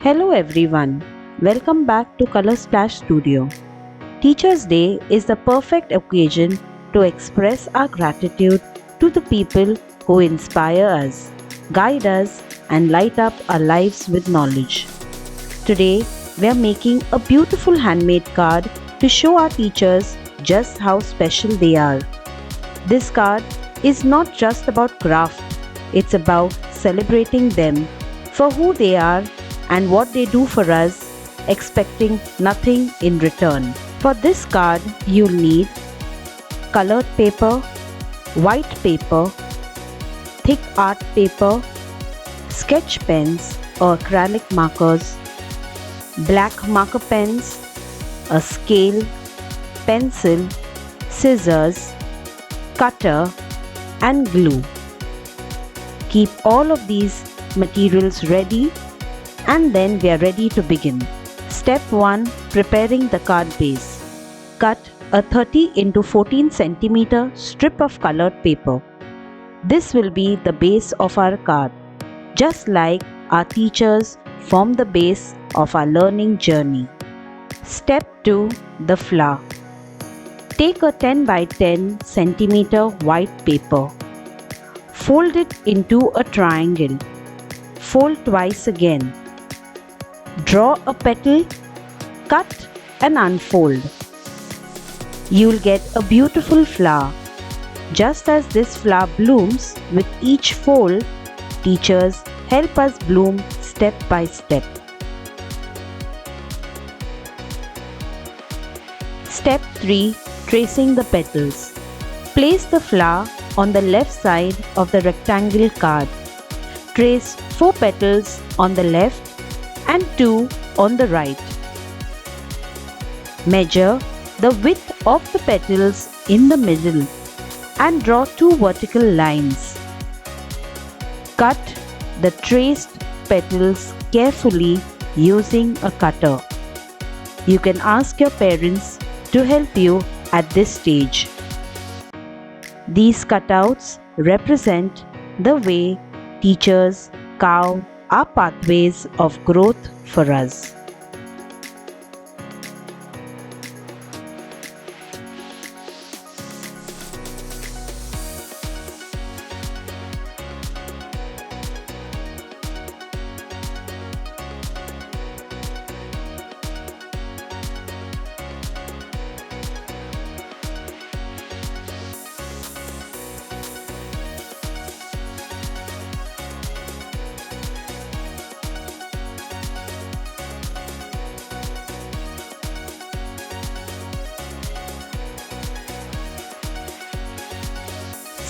Hello everyone, welcome back to Color Splash Studio. Teachers' Day is the perfect occasion to express our gratitude to the people who inspire us, guide us, and light up our lives with knowledge. Today, we are making a beautiful handmade card to show our teachers just how special they are. This card is not just about craft, it's about celebrating them for who they are and what they do for us, expecting nothing in return. For this card, you'll need colored paper, white paper, thick art paper, sketch pens or acrylic markers, black marker pens, a scale, pencil, scissors, cutter, and glue. Keep all of these materials ready and then we are ready to begin. Step 1. Preparing the card base. Cut a 30 into 14 centimeter strip of colored paper. This will be the base of our card, just like our teachers form the base of our learning journey. Step 2. The flower. Take a 10 by 10 centimeter white paper. Fold it into a triangle. Fold twice again. Draw a petal, cut and unfold. You'll get a beautiful flower. Just as this flower blooms with each fold, teachers help us bloom step by step. Step 3. Tracing the petals. Place the flower on the left side of the rectangle card. Trace 4 petals on the left and 2 on the right. Measure the width of the petals in the middle and draw 2 vertical lines. Cut the traced petals carefully using a cutter. You can ask your parents to help you at this stage. These cutouts represent the way teachers carve our pathways of growth for us.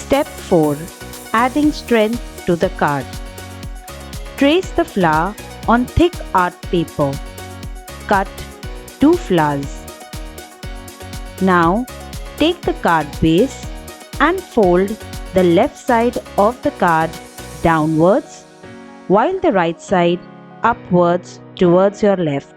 Step 4. Adding strength to the card. Trace the flower on thick art paper. Cut 2 flowers. Now, take the card base and fold the left side of the card downwards while the right side upwards towards your left.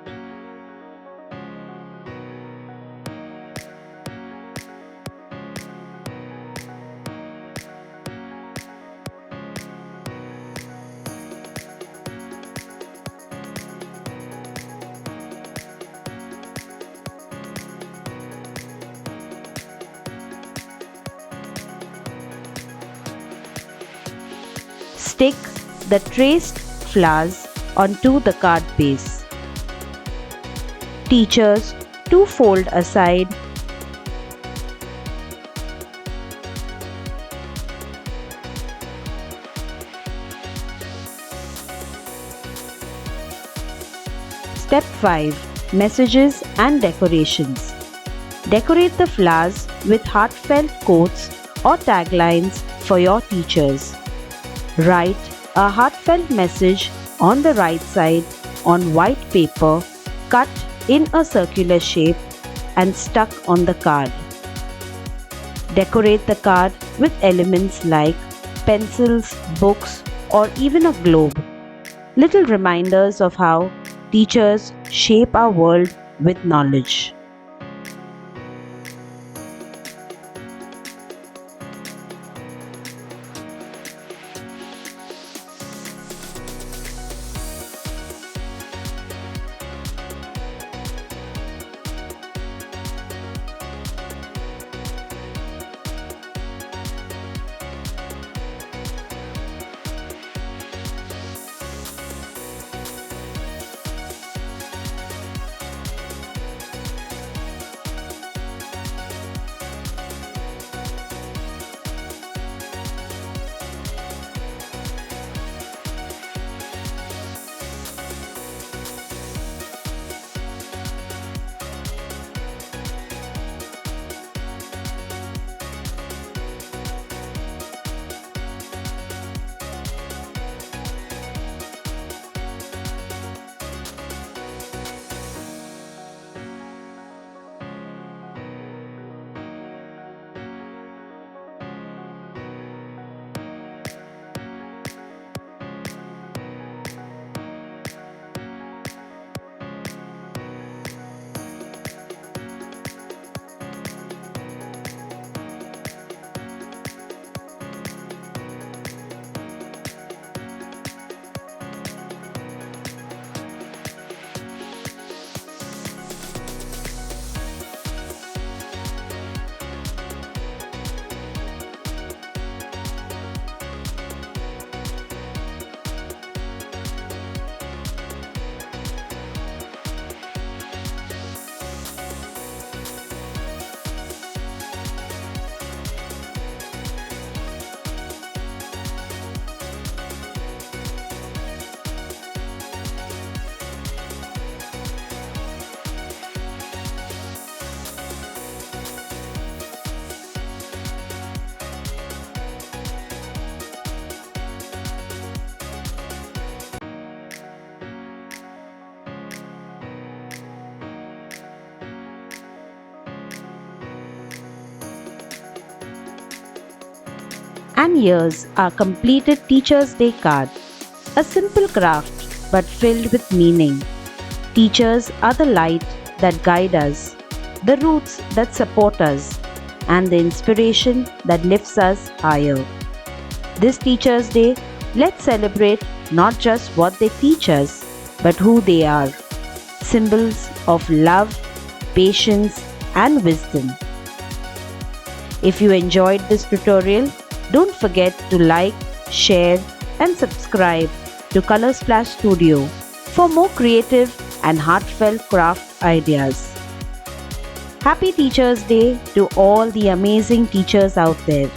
Stick the traced flowers onto the card base. Teachers to fold aside. Step 5. Messages and decorations. Decorate the flowers with heartfelt quotes or taglines for your teachers. Write a heartfelt message on the right side on white paper cut in a circular shape and stuck on the card. Decorate the card with elements like pencils, books, or even a globe. Little reminders of how teachers shape our world with knowledge. And here's our completed Teachers' Day card. A simple craft but filled with meaning. Teachers are the light that guide us, the roots that support us, and the inspiration that lifts us higher. This Teachers' Day, let's celebrate not just what they teach us, but who they are. Symbols of love, patience, and wisdom. If you enjoyed this tutorial, don't forget to like, share, and subscribe to Color Splash Studio for more creative and heartfelt craft ideas. Happy Teachers' Day to all the amazing teachers out there.